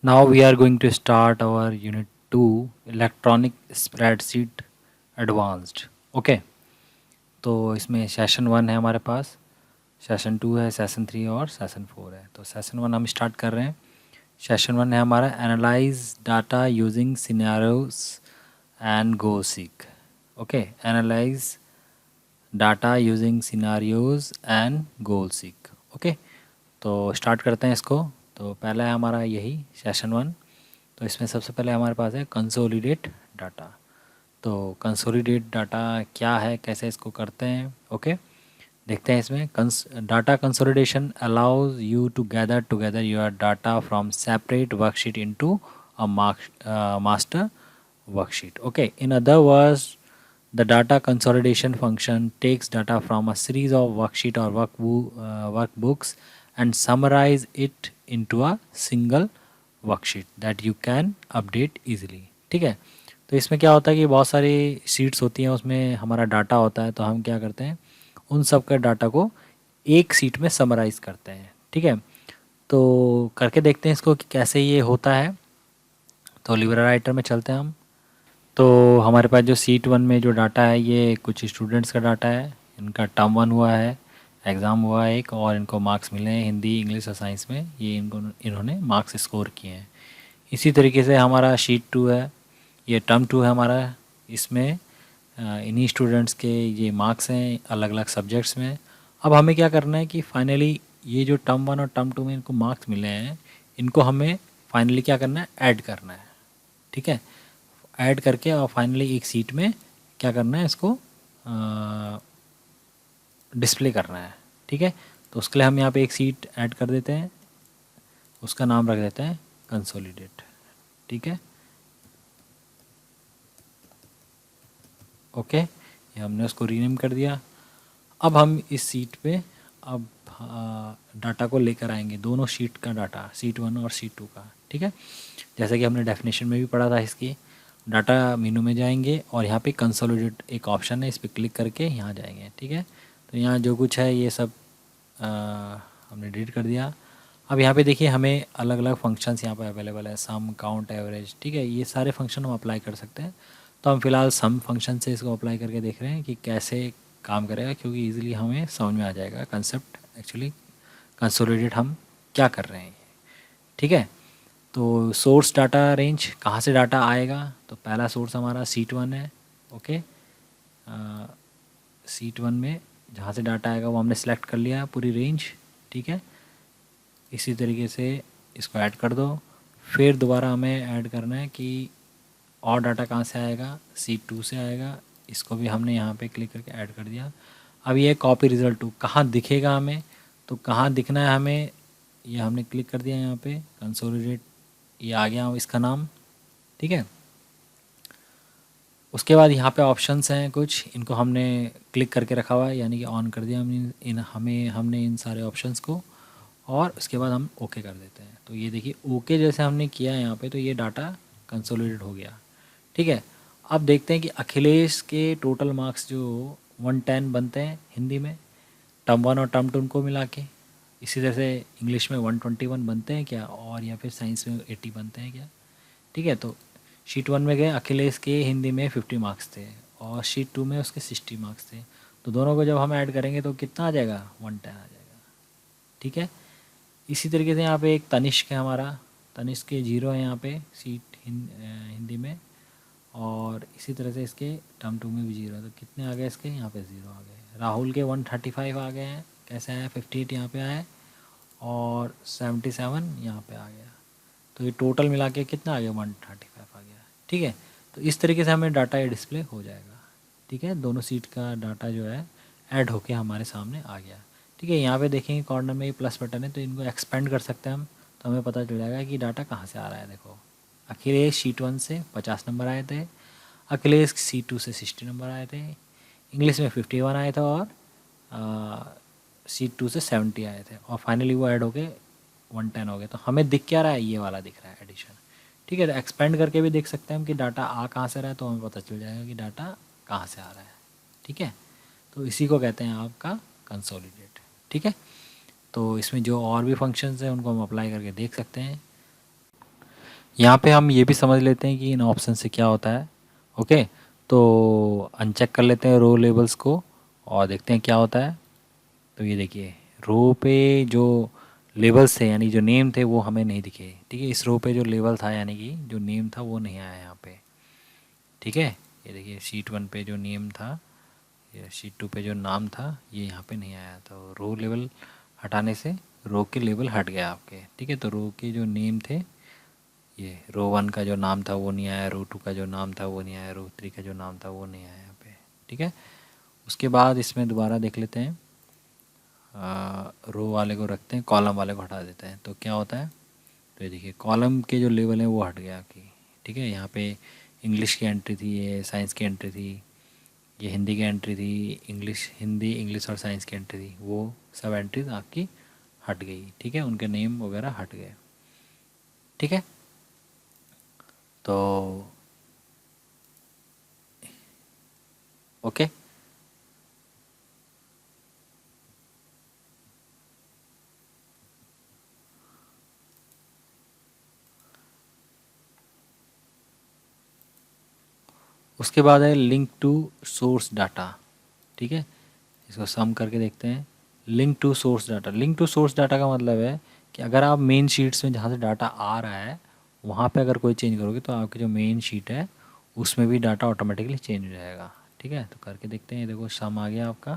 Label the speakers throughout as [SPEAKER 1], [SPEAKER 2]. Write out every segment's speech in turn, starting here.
[SPEAKER 1] Now we are going to start our Unit 2 Electronic Spreadsheet Advanced. Okay, तो इसमें session 1 है हमारे पास, session 2 है, सेशन 3 और सेशन 4 है। तो सेशन 1 हम स्टार्ट कर रहे हैं। सेशन 1 है हमारा analyse data using scenarios and goal seek. Okay, analyse data using scenarios and goal seek. Okay, तो स्टार्ट करते हैं इसको। तो पहला है हमारा यही सेशन 1। तो इसमें सबसे पहले हमारे पास है कंसोलिडेट डाटा। तो कंसोलिडेट डाटा क्या है, कैसे इसको करते हैं, ओके देखते हैं इसमें। Data consolidation allows you to gather together your data from separate worksheet into a master worksheet. Okay, in other words, the data consolidation function takes data from a series of worksheet or workbooks and summarize it into a single worksheet that you can update easily. ठीक है, तो इसमें क्या होता है कि बहुत सारी शीट्स होती हैं, उसमें हमारा डाटा होता है। तो हम क्या करते हैं, उन सब के डाटा को एक सीट में समराइज़ करते हैं। ठीक है, तो करके देखते हैं इसको कि कैसे ये होता है। तो लिब्रा राइटर में चलते हैं हम। तो हमारे पास जो सीट 1 में जो डाटा है, ये कुछ स्टूडेंट्स का डाटा है। इनका टर्म 1 हुआ है, एग्ज़ाम हुआ है एक, और इनको मार्क्स मिले हैं हिंदी, इंग्लिश और साइंस में। ये इन्होंने मार्क्स स्कोर किए हैं। इसी तरीके से हमारा शीट 2 है, ये टर्म 2 है हमारा। इसमें इन्हीं स्टूडेंट्स के ये मार्क्स हैं अलग अलग सब्जेक्ट्स में। अब हमें क्या करना है कि फाइनली ये जो टर्म 1 और टर्म 2 में इनको मार्क्स मिले हैं, इनको हमें फाइनली क्या करना है, ऐड करना है। ठीक है, ऐड करके और फाइनली एक सीट में क्या करना है, इसको डिस्प्ले करना है। ठीक है, तो उसके लिए हम यहाँ पे एक सीट ऐड कर देते हैं, उसका नाम रख देते हैं कंसोलिडेट। ठीक है, ओके, ये हमने उसको रीनेम कर दिया। अब हम इस सीट पे अब डाटा को लेकर आएंगे, दोनों शीट का डाटा, सीट 1 और सीट 2 का। ठीक है, जैसा कि हमने डेफिनेशन में भी पढ़ा था, इसकी डाटा मेनू में जाएंगे और यहाँ पे कंसोलिडेट एक ऑप्शन है, इस पर क्लिक करके यहाँ जाएंगे। ठीक है, तो यहाँ जो कुछ है ये सब हमने डिलीट कर दिया। अब यहाँ पे देखिए हमें अलग अलग फंक्शंस यहाँ पे अवेलेबल है, सम, काउंट, एवरेज। ठीक है, ये सारे फंक्शन हम अप्लाई कर सकते हैं। तो हम फिलहाल सम फंक्शन से इसको अप्लाई करके देख रहे हैं कि कैसे काम करेगा, क्योंकि ईजिली हमें समझ में आ जाएगा कंसेप्ट, एक्चुअली कंसोलिडेट हम क्या कर रहे हैं। ठीक है, तो सोर्स डाटा रेंज, कहाँ से डाटा आएगा, तो पहला सोर्स हमारा सीट 1 है। ओके, सीट 1 में जहाँ से डाटा आएगा वो हमने सेलेक्ट कर लिया पूरी रेंज। ठीक है, इसी तरीके से इसको ऐड कर दो। फिर दोबारा हमें ऐड करना है कि और डाटा कहाँ से आएगा, सीट 2 से आएगा। इसको भी हमने यहाँ पे क्लिक करके ऐड कर दिया। अब ये कॉपी रिज़ल्ट 2 कहाँ दिखेगा हमें, तो कहाँ दिखना है हमें, ये हमने क्लिक कर दिया यहाँ पे कंसोलिडेट, ये आ गया इसका नाम। ठीक है, उसके बाद यहाँ पे ऑप्शंस हैं कुछ, इनको हमने क्लिक करके रखा हुआ है, यानी कि ऑन कर दिया हमने इन सारे ऑप्शंस को, और उसके बाद हम ओके कर देते हैं। तो ये देखिए ओके जैसे हमने किया है यहाँ पे, तो ये डाटा कंसोलिडेट हो गया। ठीक है, अब देखते हैं कि अखिलेश के टोटल मार्क्स जो 110 बनते हैं हिंदी में, टर्म 1 और टर्म 2 को मिला के। इसी तरह से इंग्लिश में 121 बनते हैं क्या, और या फिर साइंस में 80 बनते हैं क्या। ठीक है, तो शीट 1 में गए, अखिलेश के हिंदी में 50 मार्क्स थे और शीट 2 में उसके 60 मार्क्स थे। तो दोनों को जब हम ऐड करेंगे तो कितना आ जाएगा, 110 आ जाएगा। ठीक है, इसी तरीके से यहाँ पे एक तनिष्क है हमारा, तनिष्क के 0 है यहाँ पे सीट हिंदी में, और इसी तरह से इसके टर्म 2 में भी 0 है। तो कितने आ गए इसके, यहाँ पे 0 आ गए। राहुल के 135 आ गए हैं, कैसे आया, 58 यहाँ पे आया, और 77 यहाँ पे आ गया। तो ये टोटल मिला के कितना आ गया, 135 आ गया। ठीक है, तो इस तरीके से हमें डाटा ये डिस्प्ले हो जाएगा। ठीक है, दोनों सीट का डाटा जो है ऐड होके हमारे सामने आ गया। ठीक है, यहाँ पे देखेंगे कॉर्नर में ये प्लस बटन है, तो इनको एक्सपेंड कर सकते हैं हम, तो हमें पता चल जाएगा कि डाटा कहाँ से आ रहा है। देखो, अखिलेश शीट 1 से 50 नंबर आए थे, अखिलेश शीट 2 से 60 नंबर आए थे, इंग्लिश में 51 आए थे, और शीट 2 से 70 आए थे, और फाइनली वो ऐड होके 110 हो गए। तो हमें दिख क्या रहा है, ये वाला दिख रहा है एडिशन। ठीक है, तो एक्सपेंड करके भी देख सकते हैं हम कि डाटा आ कहाँ से रहा है, तो हमें पता चल जाएगा कि डाटा कहाँ से आ रहा है। ठीक है, तो इसी को कहते हैं आपका कंसोलिडेट। ठीक है, तो इसमें जो और भी फंक्शंस हैं उनको हम अप्लाई करके देख सकते हैं। यहाँ पे हम ये भी समझ लेते हैं कि इन ऑप्शन से क्या होता है। ओके, तो अनचेक कर लेते हैं रो लेबल्स को और देखते हैं क्या होता है। तो ये देखिए, रो पे जो लेबल्स थे यानी जो नेम थे वो हमें नहीं दिखे। ठीक है, इस रो पे जो लेबल था यानी कि जो नेम था वो नहीं आया यहाँ पे। ठीक है, ये देखिए शीट 1 पे जो नेम था या शीट 2 पे जो नाम था ये यहाँ पे नहीं आया। तो रो लेवल हटाने से रो के लेबल हट गया आपके। ठीक है, तो रो के जो नेम थे, ये रो 1 का जो नाम था वो नहीं आया, रो 2 का जो नाम था वो नहीं आया, रो 3 का जो नाम था वो नहीं आया यहाँ पे। ठीक है, उसके बाद इसमें दोबारा देख लेते हैं, रो वाले को रखते हैं, कॉलम वाले को हटा देते हैं तो क्या होता है। तो ये देखिए कॉलम के जो लेवल हैं वो हट गया आपकी। ठीक है, यहाँ पे इंग्लिश की एंट्री थी, ये साइंस की एंट्री थी, ये हिंदी की एंट्री थी, इंग्लिश हिंदी इंग्लिश और साइंस की एंट्री थी, वो सब एंट्रीज आपकी हट गई। ठीक है, उनके नेम वगैरह हट गए। ठीक है, तो ओके, उसके बाद है लिंक टू सोर्स डाटा। ठीक है, इसको सम करके देखते हैं। Link to source data, link to source data का मतलब है कि अगर आप मेन शीट्स में जहाँ से डाटा आ रहा है वहाँ पे अगर कोई चेंज करोगे तो आपकी जो मेन शीट है उसमें भी डाटा ऑटोमेटिकली चेंज हो जाएगा। ठीक है, तो करके देखते हैं। देखो सम आ गया आपका,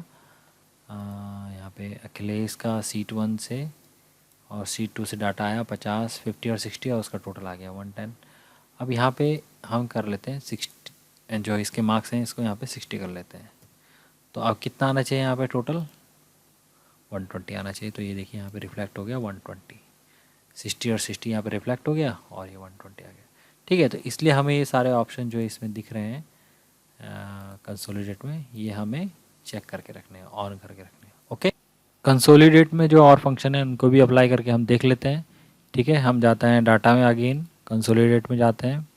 [SPEAKER 1] यहाँ पे अखिलेश का सीट 1 से और सीट 2 से डाटा आया 50, 50 और 60 और उसका टोटल आ गया 110। अब यहाँ पे हम कर लेते हैं 60, जो इसके मार्क्स हैं इसको यहाँ पे 60 कर लेते हैं। तो अब कितना आना चाहिए यहाँ पे टोटल, 120 आना चाहिए। तो ये देखिए यहाँ पे रिफ्लेक्ट हो गया 120, 60 और 60 यहाँ पे रिफ्लेक्ट हो गया और ये 120 आ गया। ठीक है, तो इसलिए हमें ये सारे ऑप्शन जो इसमें दिख रहे हैं कंसोलिडेट में, ये हमें चेक करके रखने हैं, ऑन करके रखने हैं। ओके, कंसोलिडेट में जो और फंक्शन है उनको भी अप्लाई करके हम देख लेते हैं। ठीक है, हम जाते हैं डाटा में, अगेन कंसोलिडेट में जाते हैं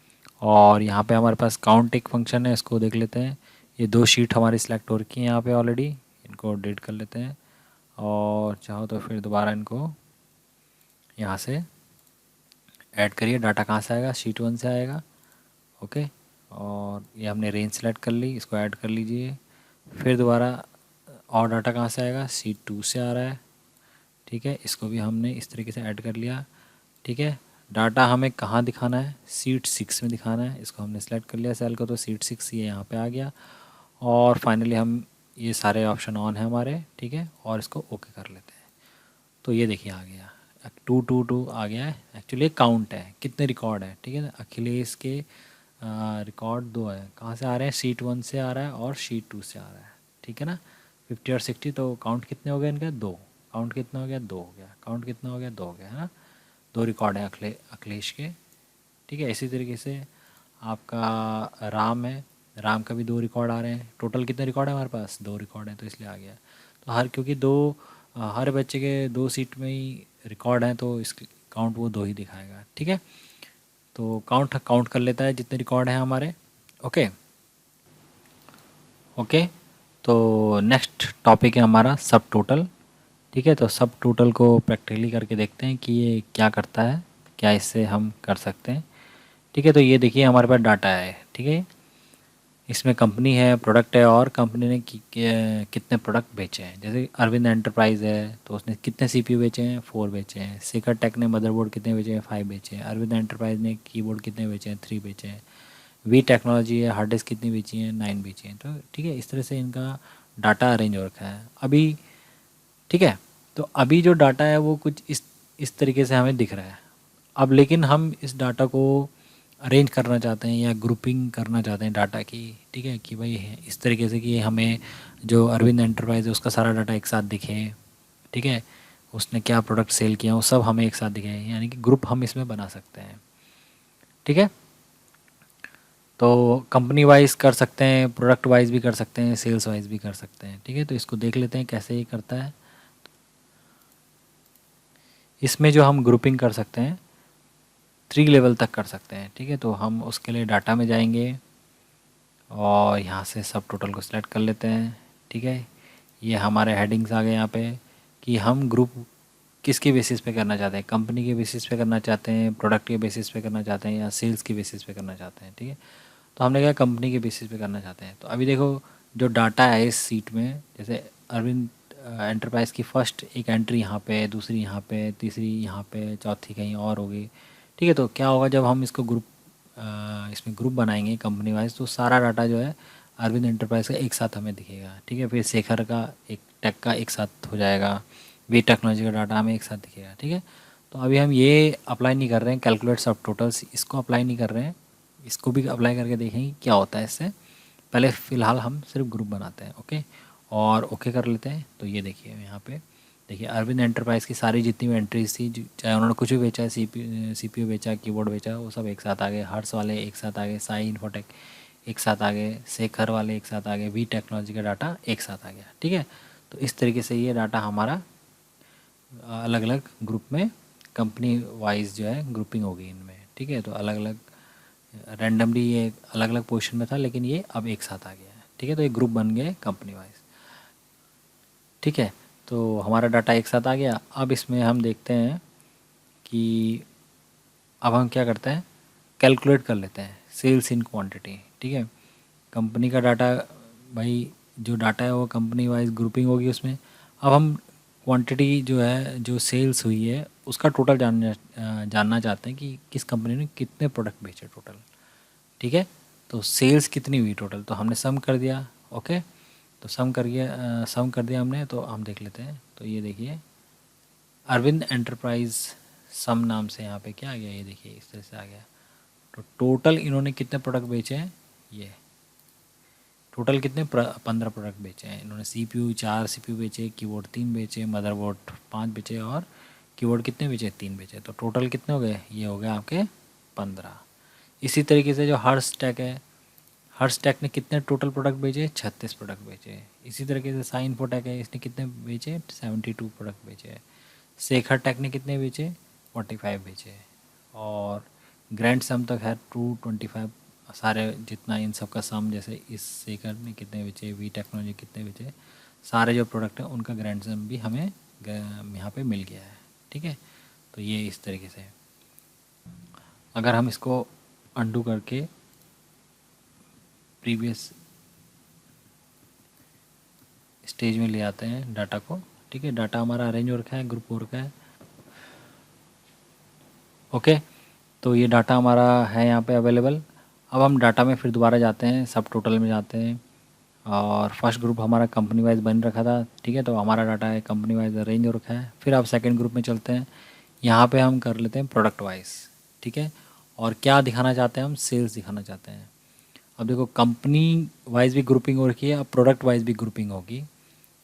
[SPEAKER 1] और यहाँ पे हमारे पास काउंट एक फंक्शन है, इसको देख लेते हैं। ये 2 शीट हमारी सिलेक्ट हो रखी हैं यहाँ पे ऑलरेडी, इनको डिलीट कर लेते हैं और चाहो तो फिर दोबारा इनको यहाँ से ऐड करिए। डाटा कहाँ से आएगा, शीट 1 से आएगा। ओके, और ये हमने रेंज सेलेक्ट कर ली, इसको ऐड कर लीजिए। फिर दोबारा और डाटा कहाँ से आएगा, शीट 2 से आ रहा है। ठीक है, इसको भी हमने इस तरीके से ऐड कर लिया। ठीक है, डाटा हमें कहाँ दिखाना है, सीट 6 में दिखाना है, इसको हमने सेलेक्ट कर लिया सेल को, तो सीट 6 ये यहाँ पे आ गया। और फाइनली हम ये सारे ऑप्शन ऑन है हमारे। ठीक है, और इसको ओके कर लेते हैं। तो ये देखिए आ गया 222 आ गया है। एक्चुअली काउंट है कितने रिकॉर्ड है। ठीक है ना, अखिलेश के रिकॉर्ड 2 है, कहाँ से आ रहे हैं, शीट 1 से आ रहा है और शीट 2 से आ रहा है। ठीक है ना, 50 और 60, तो काउंट कितने हो गए इनके, 2। काउंट कितना हो गया, 2 हो गया। काउंट कितना हो गया, 2 हो गया, है ना। 2 रिकॉर्ड हैं अखिलेश के। ठीक है, इसी तरीके से आपका राम है, राम का भी 2 रिकॉर्ड आ रहे हैं। टोटल कितने रिकॉर्ड है हमारे पास, 2 रिकॉर्ड हैं, तो इसलिए आ गया। तो हर क्योंकि हर बच्चे के 2 सीट में ही रिकॉर्ड हैं तो इस काउंट वो 2 ही दिखाएगा। ठीक है, तो काउंट काउंट कर लेता है जितने रिकॉर्ड हैं हमारे। ओके ओके, तो नेक्स्ट टॉपिक है हमारा सब टोटल। ठीक है, तो सब टोटल को प्रैक्टिकली करके देखते हैं कि ये क्या करता है, क्या इससे हम कर सकते हैं। ठीक है, तो ये देखिए हमारे पास डाटा है। ठीक है, इसमें कंपनी है, प्रोडक्ट है और कंपनी ने कितने प्रोडक्ट बेचे हैं। जैसे अरविंद एंटरप्राइज है तो उसने कितने सीपीयू बेचे हैं, 4 बेचे हैं। सेकर टेक ने मदरबोर्ड कितने बेचे हैं, 5 बेचे हैं। अरविंद एंटरप्राइज ने कीबोर्ड कितने बेचे हैं, 3 बेचे हैं। वी टेक्नोलॉजी है, हार्ड डिस्क कितनी बेची हैं, 9 बेची हैं। तो ठीक है, इस तरह से इनका डाटा अरेंज हो रखा है अभी। ठीक है, तो अभी जो डाटा है वो कुछ इस तरीके से हमें दिख रहा है। अब लेकिन हम इस डाटा को अरेंज करना चाहते हैं या ग्रुपिंग करना चाहते हैं डाटा की। ठीक है, कि भाई इस तरीके से कि हमें जो अरविंद एंटरप्राइज है उसका सारा डाटा एक साथ दिखे। ठीक है, उसने क्या प्रोडक्ट सेल किया वो सब हमें एक साथ दिखे, यानी कि ग्रुप हम इसमें बना सकते हैं। ठीक है, तो कंपनी वाइज कर सकते हैं, प्रोडक्ट वाइज भी कर सकते हैं, सेल्स वाइज भी कर सकते हैं। ठीक है, तो इसको देख लेते हैं कैसे ये करता है। इसमें जो हम ग्रुपिंग कर सकते हैं 3 लेवल तक कर सकते हैं। ठीक है, तो हम उसके लिए डाटा में जाएंगे और यहाँ से सब टोटल को सिलेक्ट कर लेते हैं। ठीक है, ये हमारे हेडिंग्स आ गए यहाँ पे कि हम ग्रुप किसके बेसिस पे करना चाहते हैं, कंपनी के बेसिस पे करना चाहते हैं, प्रोडक्ट के बेसिस पे करना चाहते हैं, या सेल्स के बेसिस पे करना चाहते हैं। ठीक है, तो हमने कहा कंपनी के बेसिस पे करना चाहते हैं। तो अभी देखो जो डाटा है इस सीट में, जैसे अरविंद एंटरप्राइज़ की फर्स्ट एक एंट्री यहाँ पे, दूसरी यहाँ पे, तीसरी यहाँ पे, चौथी कहीं और होगी। ठीक है, तो क्या होगा जब हम इसको इसमें ग्रुप बनाएंगे कंपनी वाइज, तो सारा डाटा जो है अरविंद एंटरप्राइज़ का एक साथ हमें दिखेगा। ठीक है, फिर शेखर का एक टेक का एक साथ हो जाएगा, वी टेक्नोलॉजी का डाटा हमें एक साथ दिखेगा। ठीक है, तो अभी हम ये अप्लाई नहीं कर रहे हैं कैलकुलेट सब टोटल्स, इसको अप्लाई नहीं कर रहे हैं, इसको भी अप्लाई करके देखेंगे क्या होता है इससे। पहले फ़िलहाल हम सिर्फ ग्रुप बनाते हैं। ओके, और ओके कर लेते हैं। तो ये देखिए यहाँ पे देखिए अरविंद एंटरप्राइज़ की सारी जितनी भी एंट्रीज थी, चाहे उन्होंने कुछ भी बेचा है, सीपीयू बेचा, कीबोर्ड बेचा, वो सब एक साथ आ गए। हर्ष वाले एक साथ आ गए, साई इन्फोटेक एक साथ आ गए, शेखर वाले एक साथ आ गए, वी टेक्नोलॉजी का डाटा एक साथ आ गया। ठीक है, तो इस तरीके से ये डाटा हमारा अलग अलग ग्रुप में कंपनी वाइज जो है ग्रुपिंग होगी इनमें। ठीक है, तो अलग अलग रैंडमली ये अलग अलग पोजीशन में था, लेकिन ये अब एक साथ आ गया है। ठीक है, तो ये ग्रुप बन गए कंपनी वाइज। ठीक है, तो हमारा डाटा एक साथ आ गया। अब इसमें हम देखते हैं कि अब हम क्या करते हैं, कैलकुलेट कर लेते हैं सेल्स इन क्वांटिटी। ठीक है, कंपनी का डाटा, भाई जो डाटा है वो कंपनी वाइज ग्रुपिंग होगी उसमें। अब हम क्वांटिटी जो है, जो सेल्स हुई है, उसका टोटल जानना चाहते हैं कि किस कंपनी ने कितने प्रोडक्ट बेचे टोटल। ठीक है, तो सेल्स कितनी हुई टोटल, तो हमने सम कर दिया। ओके, तो सम कर दिया हमने। तो हम देख लेते हैं। तो ये देखिए अरविंद एंटरप्राइज सम नाम से यहाँ पे क्या आ गया, ये देखिए इस तरह से आ गया। तो टोटल इन्होंने कितने प्रोडक्ट बेचे हैं, ये टोटल कितने 15 प्रोडक्ट बेचे हैं इन्होंने। सीपीयू 4 सीपीयू बेचे, कीबोर्ड 3 बेचे, मदरबोर्ड 5 बेचे, और कीबोर्ड कितने बेचे, 3 बेचे। तो टोटल कितने हो गए, ये हो गए आपके 15। इसी तरीके से जो हर्ष टेक है, हर्ष टेक ने कितने टोटल प्रोडक्ट बेचे, 36 प्रोडक्ट बेचे। इसी तरीके से साइन इन्फोटेक है, इसने कितने बेचे, 72 प्रोडक्ट बेचे। शेखर टेक ने कितने बेचे, 45 बेचे। और ग्रैंड सम तक है 225, सारे जितना इन सब का सम, जैसे इस शेखर ने कितने बेचे, वी टेक्नोलॉजी कितने बेचे, सारे जो प्रोडक्ट हैं उनका ग्रैंड सम भी हमें यहाँ पे मिल गया है। ठीक है, तो ये इस तरीके से। अगर हम इसको अंडू करके प्रीवियस स्टेज में ले आते हैं डाटा को। ठीक है, डाटा हमारा अरेंज हो रखा है, ग्रुप हो रखा है। ओके, तो ये डाटा हमारा है यहाँ पे अवेलेबल। अब हम डाटा में फिर दोबारा जाते हैं, सब टोटल में जाते हैं, और फर्स्ट ग्रुप हमारा कंपनी वाइज बन रखा था। ठीक है, तो हमारा डाटा है कंपनी वाइज अरेंज हो रखा है। फिर अब सेकंड ग्रुप में चलते हैं, यहाँ पे हम कर लेते हैं प्रोडक्ट वाइज। ठीक है, और क्या दिखाना चाहते हैं हम, सेल्स दिखाना चाहते हैं। अब देखो कंपनी वाइज भी ग्रुपिंग हो रखी है, अब प्रोडक्ट वाइज भी ग्रुपिंग होगी।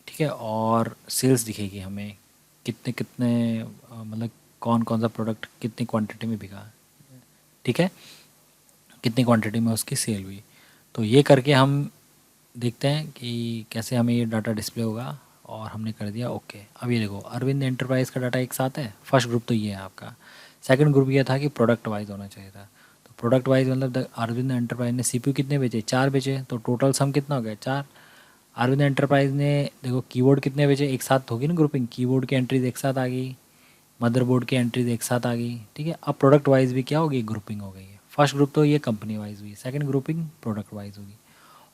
[SPEAKER 1] ठीक है, और सेल्स दिखेगी हमें, कितने कितने मतलब कौन कौन सा प्रोडक्ट कितनी क्वांटिटी में बिका। ठीक है, कितनी क्वांटिटी में उसकी सेल हुई। तो ये करके हम देखते हैं कि कैसे हमें ये डाटा डिस्प्ले होगा। और हमने कर दिया ओके। अब ये देखो अरविंद एंटरप्राइज़ का डाटा एक साथ है, फर्स्ट ग्रुप तो ये है आपका। सेकंड ग्रुप ये था कि प्रोडक्ट वाइज होना चाहिए था। तो प्रोडक्ट वाइज मतलब अरविंद एंटरप्राइज ने सीपीयू कितने बेचे, 4 बेचे, तो टोटल सम कितना हो गया, 4। अरविंद एंटरप्राइज ने देखो कीबोर्ड कितने बेचे, एक साथ होगी ना ग्रुपिंग, कीबोर्ड की एंट्रीज एक साथ आ गई, मदरबोर्ड की एंट्रीज एक साथ आ गई। ठीक है, अब प्रोडक्ट वाइज भी क्या होगी, ग्रुपिंग हो गई है। फर्स्ट ग्रुप तो ये कंपनी वाइज हुई, सेकंड ग्रुपिंग प्रोडक्ट वाइज होगी,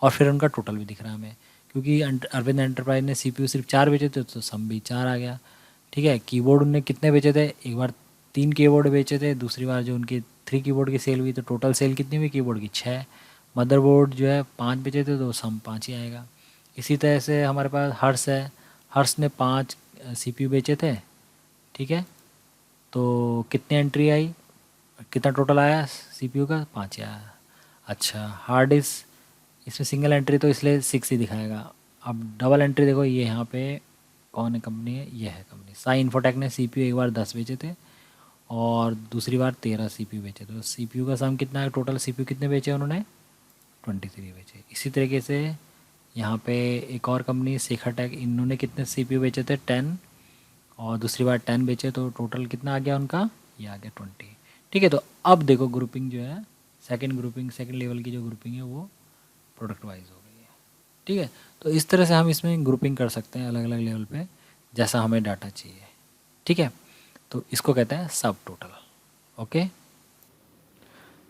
[SPEAKER 1] और फिर उनका टोटल भी दिख रहा है हमें, क्योंकि अरविंद एंटरप्राइज ने सीपीयू सिर्फ 4 बेचे थे, तो सम भी 4 आ गया। ठीक है, कीबोर्ड उनने कितने बेचे थे, एक बार 3 कीबोर्ड बेचे थे, दूसरी बार जो उनकी 3 कीबोर्ड की सेल हुई, तो टोटल सेल कितनी हुई कीबोर्ड की, 6। मदरबोर्ड जो है 5 बेचे थे, तो सम 5 ही आएगा। इसी तरह से हमारे पास हर्ष है, हर्ष ने 5 सीपीयू बेचे थे। ठीक है, तो कितनी एंट्री आई, कितना टोटल आया सीपीयू का, 5 ही आया। अच्छा, हार्ड डिस्क इसमें सिंगल एंट्री तो इसलिए 6 ही दिखाएगा। अब डबल एंट्री देखो, ये यहाँ पे कौन है, कंपनी है, ये है कंपनी साई इन्फोटेक ने सीपीयू एक बार 10 बेचे थे, और दूसरी बार 13 सीपीयू बेचे। तो सीपीयू का सम कितना है, टोटल सीपीयू कितने बेचे उन्होंने, 23 बेचे। इसी तरीके से यहाँ पे एक और कंपनी शेखर टेक, इन्होंने कितने सीपीयू बेचे थे, 10, और दूसरी बार 10 बेचे, तो टोटल कितना आ गया उनका, ये आ गया 20। ठीक है, तो अब देखो ग्रुपिंग जो है, सेकंड ग्रुपिंग, सेकंड लेवल की जो ग्रुपिंग है वो प्रोडक्ट वाइज हो गई है। ठीक है, तो इस तरह से हम इसमें ग्रुपिंग कर सकते हैं अलग अलग लेवल पे, जैसा हमें डाटा चाहिए। ठीक। ठीक है, तो इसको कहते हैं सब टोटल। ओके,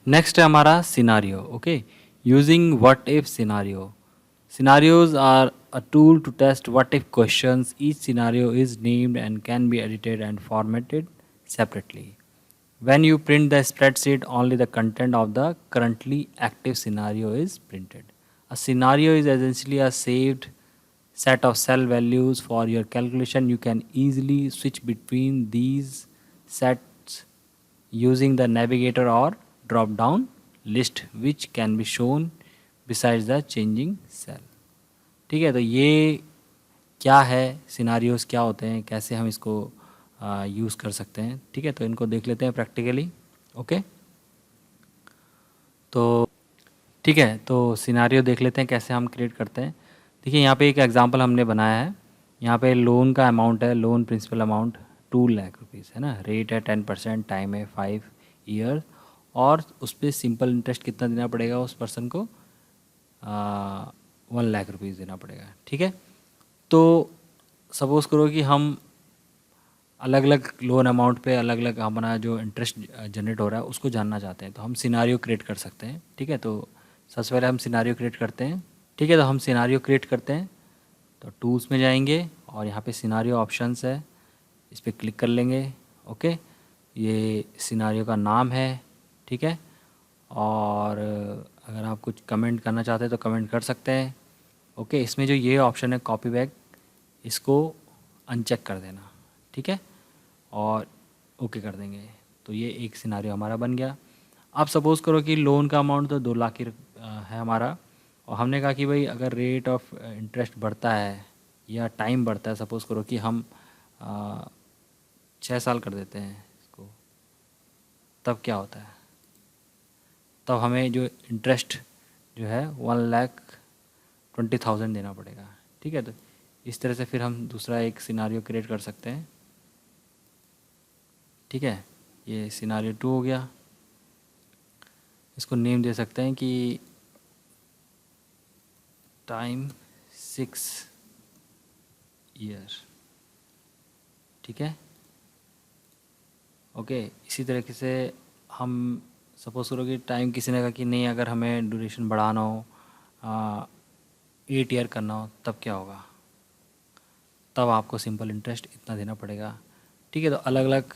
[SPEAKER 1] नेक्स्ट है हमारा scenario. Okay, using what if scenario. Scenarios are a tool to test what if questions. Each scenario is named and can be edited and formatted separately. When you print the spreadsheet, only the content of the currently active scenario is printed. A scenario is essentially a saved set of cell values for your calculation. You can easily switch between these sets using the navigator or drop down list, which can be shown besides the changing cell. ठीक है, तो ये क्या है, scenarios क्या होते हैं, कैसे हम इसको यूज़ कर सकते हैं। ठीक है, तो इनको देख लेते हैं प्रैक्टिकली। ओके, तो ठीक है, तो सिनारियो देख लेते हैं कैसे हम क्रिएट करते हैं। देखिए यहाँ पे एक एग्जांपल हमने बनाया है। यहाँ पे लोन का अमाउंट है, loan principal amount 2 lakh rupees है ना, रेट है 10%, टाइम है 5 ईयर, और उस पर सिंपल इंटरेस्ट कितना देना पड़ेगा उस पर्सन को, 1 लाख रुपीज़ देना पड़ेगा। ठीक है, तो सपोज़ करो कि हम अलग अलग लोन अमाउंट पे अलग अलग हमारा जो इंटरेस्ट जनरेट हो रहा है उसको जानना चाहते हैं, तो हम सिनारियो क्रिएट कर सकते हैं। ठीक है, तो सबसे पहले हम सिनारियो क्रिएट करते हैं। ठीक है, तो हम सिनारियो क्रिएट करते हैं, तो टूल्स में जाएंगे और यहाँ पे सिनारियो ऑप्शंस है, इस पर क्लिक कर लेंगे। ओके, ये सिनारियो का नाम है। ठीक है, और अगर आप कुछ कमेंट करना चाहते हैं तो कमेंट कर सकते हैं। ओके, इसमें जो ये ऑप्शन है कॉपी बैक, इसको अनचेक कर देना। ठीक है, और ओके कर देंगे, तो ये एक सिनारियो हमारा बन गया। अब सपोज़ करो कि लोन का अमाउंट तो 2 लाख की है हमारा, और हमने कहा कि भाई अगर रेट ऑफ इंटरेस्ट बढ़ता है या टाइम बढ़ता है, सपोज़ करो कि हम 6 साल कर देते हैं इसको, तब क्या होता है, तब हमें जो इंटरेस्ट जो है 1,20,000 देना पड़ेगा। ठीक है, तो इस तरह से फिर हम दूसरा एक सिनारियो क्रिएट कर सकते हैं। ठीक है, ये सिनारियो 2 हो गया। इसको नेम दे सकते हैं कि टाइम 6 ईयर। ठीक है, ओके, इसी तरीके से हम सपोज करो कि टाइम किसी ने कहा कि नहीं, अगर हमें ड्यूरेशन बढ़ाना हो, 8 ईयर करना हो, तब क्या होगा, तब आपको सिंपल इंटरेस्ट इतना देना पड़ेगा। ठीक है, तो अलग अलग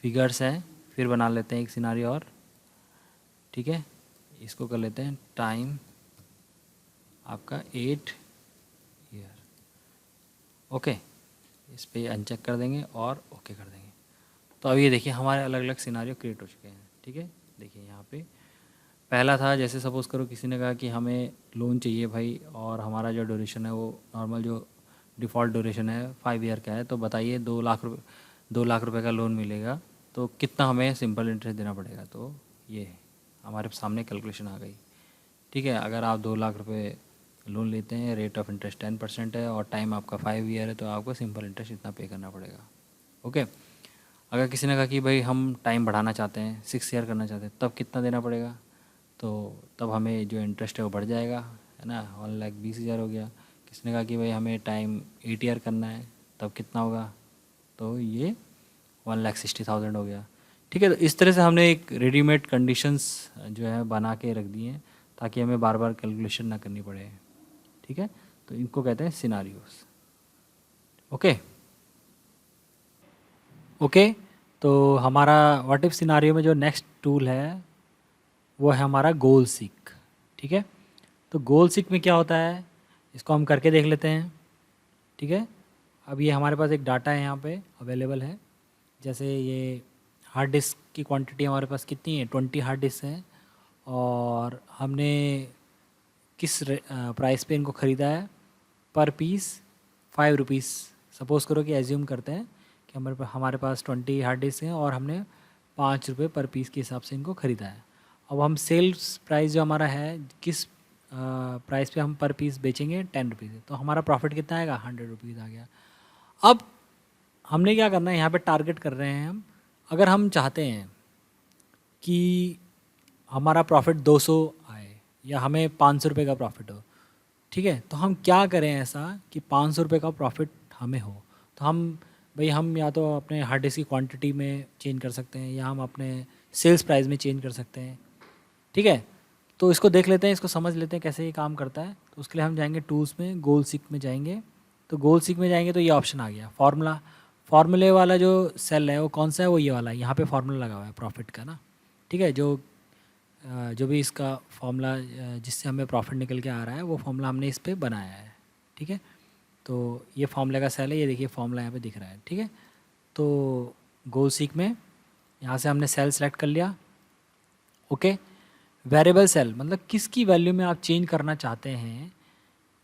[SPEAKER 1] फिगर्स हैं, फिर बना लेते हैं एक सिनारियो और। ठीक है, इसको कर लेते हैं टाइम आपका 8 ईयर। ओके, इस पर अनचेक कर देंगे और ओके कर देंगे। तो अब ये देखिए हमारे अलग अलग सिनारियो क्रिएट हो चुके हैं। ठीक है, देखिए यहाँ पे पहला था, जैसे सपोज़ करो किसी ने कहा कि हमें लोन चाहिए भाई, और हमारा जो ड्यूरेशन है वो नॉर्मल जो डिफ़ॉल्ट ड्यूरेशन है 5 ईयर का है, तो बताइए 2 लाख रुपए का लोन मिलेगा, तो कितना हमें सिंपल इंटरेस्ट देना पड़ेगा। तो ये हमारे सामने कैलकुलेशन आ गई। ठीक है, अगर आप 2 लाख रुपए लोन लेते हैं, रेट ऑफ इंटरेस्ट 10% है, और टाइम आपका 5 ईयर है, तो आपको सिंपल इंटरेस्ट इतना पे करना पड़ेगा। ओके, अगर किसी ने कहा कि भाई हम टाइम बढ़ाना चाहते हैं, 6 ईयर करना चाहते हैं, तब कितना देना पड़ेगा, तो तब हमें जो इंटरेस्ट है वो बढ़ जाएगा, है ना, 1,20,000 हो गया। किसी ने कहा कि भाई हमें टाइम 8 ईयर करना है, तब कितना होगा, तो ये 1,60,000 हो गया। ठीक है, तो इस तरह से हमने एक रेडीमेड कंडीशंस जो है बना के रख दिए हैं, ताकि हमें बार बार कैलकुलेशन ना करनी पड़े। ठीक है, तो इनको कहते हैं सिनारियोस। ओके ओके, तो हमारा व्हाट इफ सिनारियो में जो नेक्स्ट टूल है वो है हमारा गोल सीक। ठीक है, तो गोल सीक में क्या होता है, इसको हम करके देख लेते हैं। ठीक है, अब ये हमारे पास एक डाटा है यहाँ पे अवेलेबल है, जैसे ये हार्ड डिस्क की क्वांटिटी हमारे पास कितनी है, 20 हार्ड डिस्क है, और हमने किस प्राइस पे इनको ख़रीदा है, पर पीस 5 रुपीज़। सपोज़ करो कि एज्यूम करते हैं कि हमारे पास 20 हार्ड डिस्क हैं और हमने 5 रुपये पर पीस के हिसाब से इनको ख़रीदा है। अब हम सेल्स प्राइस जो हमारा है, किस प्राइस पे हम पर पीस बेचेंगे, 10 रुपीज़ है, तो हमारा प्रॉफिट कितना आएगा, 100 रुपीज़ आ गया। अब हमने क्या करना है, यहाँ पे टारगेट कर रहे हैं हम, अगर हम चाहते हैं कि हमारा प्रॉफिट 200 आए या हमें 500 रुपये का प्रॉफिट हो, ठीक है, तो हम क्या करें ऐसा कि 500 रुपये का प्रॉफिट हमें हो, तो हम भाई हम या तो अपने हार्ड डिस्क की क्वांटिटी में चेंज कर सकते हैं या हम अपने सेल्स प्राइस में चेंज कर सकते हैं, ठीक है। तो इसको देख लेते हैं, इसको समझ लेते हैं कैसे ये काम करता है। तो उसके लिए हम जाएंगे टूल्स में, गोल सीक में जाएंगे। तो गोल सीक में जाएंगे तो ये ऑप्शन आ गया फार्मूला। फार्मूले वाला जो सेल है वो कौन सा है, वो ये वाला है। यहाँ पे फार्मूला लगा हुआ है प्रॉफिट का ना, ठीक है। जो भी इसका फार्मूला जिससे हमें प्रॉफिट निकल के आ रहा है वो फार्मूला हमने इस पर बनाया है, ठीक है। तो ये फार्मूला का सेल है, ये देखिए फार्मूला यहाँ पे दिख रहा है, ठीक है। तो गोल सीक में यहाँ से हमने सेल सेलेक्ट कर लिया, ओके। वेरिएबल सेल मतलब किसकी वैल्यू में आप चेंज करना चाहते हैं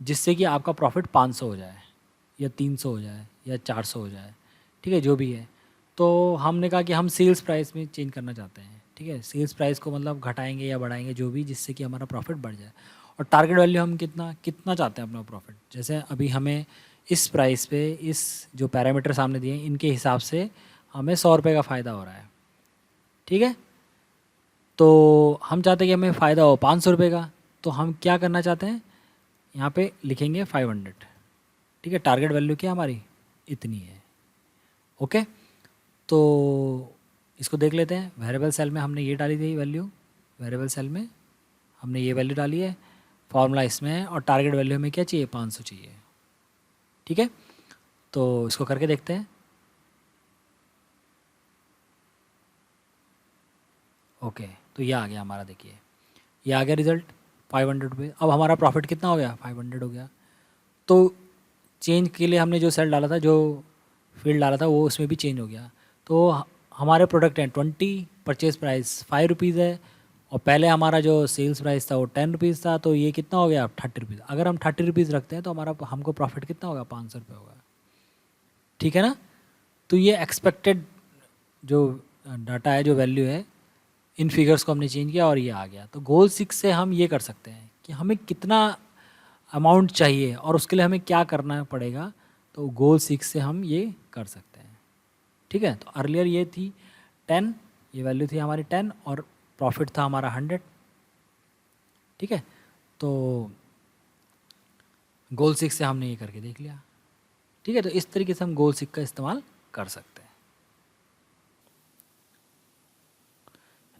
[SPEAKER 1] जिससे कि आपका प्रॉफिट 500 हो जाए या 300 हो जाए या 400 हो जाए, ठीक है, जो भी है। तो हमने कहा कि हम सेल्स प्राइस में चेंज करना चाहते हैं, ठीक है। सेल्स प्राइस को मतलब घटाएंगे या बढ़ाएंगे जो भी, जिससे कि हमारा प्रॉफिट बढ़ जाए। और टारगेट वैल्यू हम कितना कितना चाहते हैं अपना प्रॉफिट। जैसे अभी हमें इस प्राइस पे इस जो पैरामीटर सामने दिए हैं इनके हिसाब से हमें 100 रुपये का फ़ायदा हो रहा है, ठीक है। तो हम चाहते हैं कि हमें फ़ायदा हो 500 रुपये का। तो हम क्या करना चाहते हैं, यहाँ पे लिखेंगे 500, ठीक है। टारगेट वैल्यू क्या हमारी इतनी है, ओके। तो इसको देख लेते हैं। वेरिएबल सेल में हमने ये डाली थी वैल्यू, वेरिएबल सेल में हमने ये वैल्यू डाली है, फॉर्मूला इसमें है, और टारगेट वैल्यू हमें क्या चाहिए, 500 चाहिए, ठीक है। तो इसको करके देखते हैं, ओके। तो ये आ गया हमारा, देखिए ये आ गया रिजल्ट 500 रुपये। अब हमारा प्रॉफिट कितना हो गया, 500 हो गया। तो चेंज के लिए हमने जो सेल डाला था, जो फील्ड डाला था, वो उसमें भी चेंज हो गया। तो हमारे प्रोडक्ट हैं 20, परचेज प्राइस 5 रुपीज़ है, और पहले हमारा जो सेल्स प्राइस था वो 10 रुपीज़ था। तो ये कितना हो गया, 30 रुपीज़। अगर हम 30 रुपीज़ रखते हैं तो हमारा हमको प्रॉफिट कितना होगा, 500 रुपये होगा, ठीक है ना। तो ये एक्सपेक्टेड जो डाटा है, जो वैल्यू है, इन फिगर्स को हमने चेंज किया और ये आ गया। तो गोल 6 से हम ये कर सकते हैं कि हमें कितना अमाउंट चाहिए और उसके लिए हमें क्या करना पड़ेगा। तो गोल 6 से हम ये कर सकते हैं, ठीक है। तो अर्लियर ये थी 10, ये वैल्यू थी हमारी 10, और प्रॉफिट था हमारा 100, ठीक है। तो गोल 6 से हमने ये करके देख लिया, ठीक है। तो इस तरीके से हम गोल 6 का इस्तेमाल कर सकते हैं।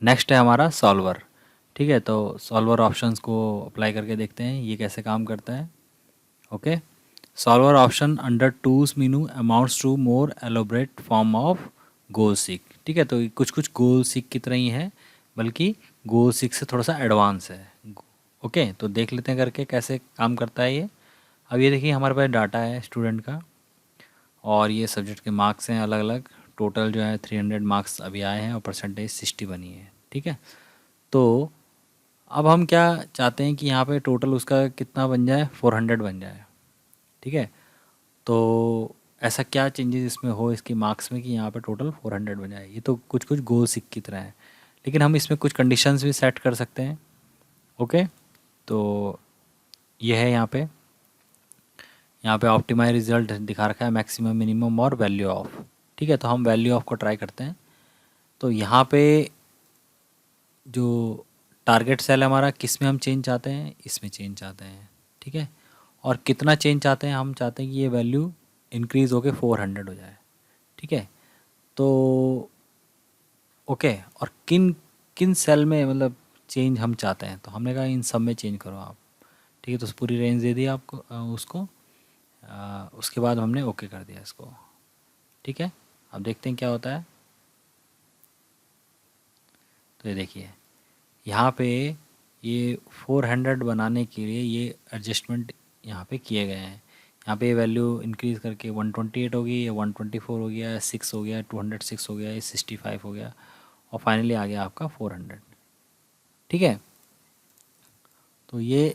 [SPEAKER 1] नेक्स्ट है हमारा सॉल्वर, ठीक है। तो सॉल्वर ऑप्शंस को अप्लाई करके देखते हैं ये कैसे काम करता है, okay. Solver option under tools menu amounts to more elaborate form of goal seek, ठीक है। तो कुछ कुछ गोल सीक की तरह ही है, बल्कि गोल सीक से थोड़ा सा एडवांस है, ओके। तो देख लेते हैं करके कैसे काम करता है ये। अब ये देखिए हमारे पास डाटा है स्टूडेंट का, और ये सब्जेक्ट के मार्क्स हैं अलग अलग। टोटल जो है 300 मार्क्स अभी आए हैं और परसेंटेज 60 बनी है, ठीक है। तो अब हम क्या चाहते हैं कि यहाँ पे टोटल उसका कितना बन जाए, 400 बन जाए, ठीक है। तो ऐसा क्या चेंजेस इसमें हो इसकी मार्क्स में कि यहाँ पे टोटल 400 बन जाए। ये तो कुछ कुछ गोल सिक की तरह है, लेकिन हम इसमें कुछ कंडीशंस भी सेट कर सकते हैं, ओके। तो ये है यहाँ पे ऑप्टिमाइज रिजल्ट दिखा रखा है, मैक्सिमम मिनिमम और वैल्यू ऑफ, ठीक है। तो हम वैल्यू ऑफ को ट्राई करते हैं। तो यहाँ पे जो टारगेट सेल है हमारा, किस में हम चेंज चाहते हैं, इसमें चेंज चाहते हैं, ठीक है। और कितना चेंज चाहते हैं, हम चाहते हैं कि ये वैल्यू इंक्रीज़ होके 400 हो जाए, ठीक है। तो ओके, और किन किन सेल में मतलब चेंज हम चाहते हैं, तो हमने कहा इन सब में चेंज करो आप, ठीक है। तो पूरी रेंज दे दी आपको उसको, उसके बाद हमने ओके कर दिया इसको, ठीक है। अब देखते हैं क्या होता है। तो ये देखिए यहाँ पे ये 400 बनाने के लिए ये एडजस्टमेंट यहाँ पे किए गए हैं। यहाँ पे वैल्यू इंक्रीज़ करके 128 होगी, या 124 हो गया, या 6 हो गया, 206 हो गया, या 65 हो गया, और फाइनली आ गया आपका 400, ठीक है। तो ये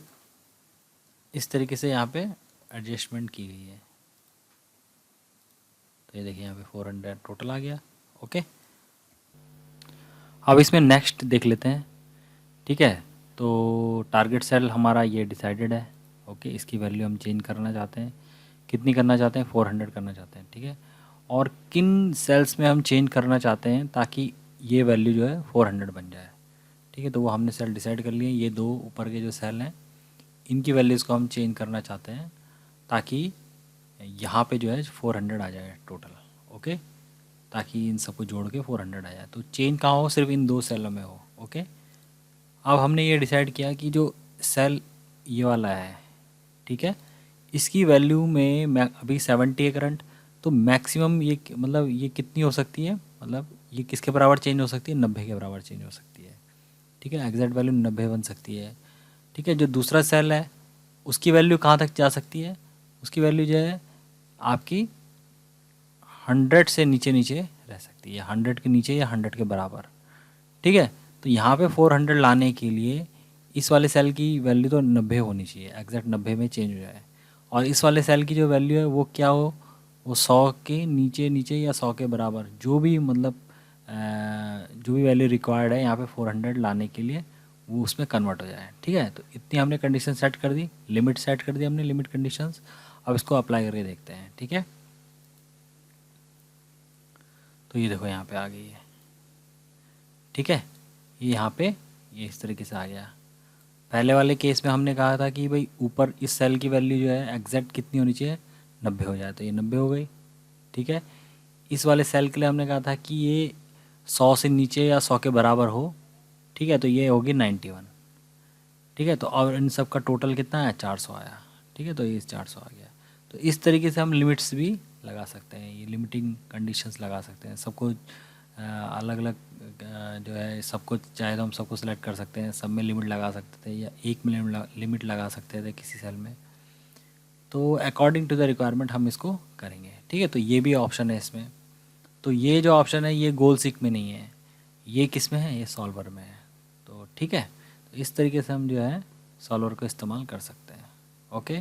[SPEAKER 1] इस तरीके से यहाँ पे एडजस्टमेंट की गई है। तो ये देखिए यहाँ पे 400 टोटल आ गया, ओके। अब इसमें नेक्स्ट देख लेते हैं, ठीक है। तो टारगेट सेल हमारा ये डिसाइडेड है, ओके। इसकी वैल्यू हम चेंज करना चाहते हैं, कितनी करना चाहते हैं, 400 करना चाहते हैं, ठीक है। और किन सेल्स में हम चेंज करना चाहते हैं ताकि ये वैल्यू जो है 400 बन जाए, ठीक है। तो वो हमने सेल डिसाइड कर लिए। ये दो ऊपर के जो सेल हैं इनकी वैल्यूज़ को हम चेंज करना चाहते हैं ताकि यहाँ पे जो है 400 आ जाए टोटल, ओके, ताकि इन सबको जोड़ के 400 आ जाए। तो चेंज कहाँ हो, सिर्फ इन 2 सेलों में हो। ओके, अब हमने ये डिसाइड किया कि जो सेल ये वाला है, ठीक है, इसकी वैल्यू में मैं अभी 70 है करंट, तो मैक्सिमम ये मतलब ये कितनी हो सकती है, मतलब ये किसके बराबर चेंज हो सकती है, 90 के बराबर चेंज हो सकती है। ठीक है, एग्जैक्ट वैल्यू 90 बन सकती है। ठीक है, जो दूसरा सेल है उसकी वैल्यू कहाँ तक जा सकती है, उसकी वैल्यू जो है आपकी 100 से नीचे नीचे रह सकती है, 100 के नीचे या 100 के बराबर। ठीक है, तो यहाँ पे 400 लाने के लिए इस वाले सेल की वैल्यू तो 90 होनी चाहिए, एग्जैक्ट 90 में चेंज हो जाए। और इस वाले सेल की जो वैल्यू है वो क्या हो, वो 100 के नीचे नीचे या 100 के बराबर, जो भी मतलब जो भी वैल्यू रिक्वायर्ड है यहाँ पे 400 लाने के लिए, वो उसमें कन्वर्ट हो जाए। ठीक है, तो इतनी हमने कंडीशन सेट कर दी, लिमिट सेट कर दी हमने, लिमिट कंडीशंस। अब इसको अप्लाई करके देखते हैं। ठीक है, तो ये देखो यहाँ पे आ गई है। ठीक है, ये यहाँ पे ये इस तरीके से आ गया। पहले वाले केस में हमने कहा था कि भाई ऊपर इस सेल की वैल्यू जो है एग्जैक्ट कितनी होनी चाहिए, 90 हो जाए, तो ये 90 हो गई। ठीक है, इस वाले सेल के लिए हमने कहा था कि ये 100 से नीचे या 100 के बराबर हो। ठीक है, तो ये होगी 91। ठीक है, तो और इन सब का टोटल कितना आया, 400 आया। ठीक है, तो ये 400 आ गया। तो इस तरीके से हम लिमिट्स भी लगा सकते हैं, ये लिमिटिंग कंडीशंस लगा सकते हैं। सबको अलग अलग जो है सबको चाहे तो हम सबको सिलेक्ट कर सकते हैं, सब में लिमिट लगा सकते थे या एक में लिमिट लगा सकते थे किसी सेल में। तो अकॉर्डिंग टू द रिक्वायरमेंट हम इसको करेंगे। ठीक है, तो ये भी ऑप्शन है इसमें। तो ये जो ऑप्शन है ये गोल सीक में नहीं है, ये किस में है, ये सॉल्वर में है। तो ठीक है, तो इस तरीके से हम जो है सॉल्वर को इस्तेमाल कर सकते हैं। ओके।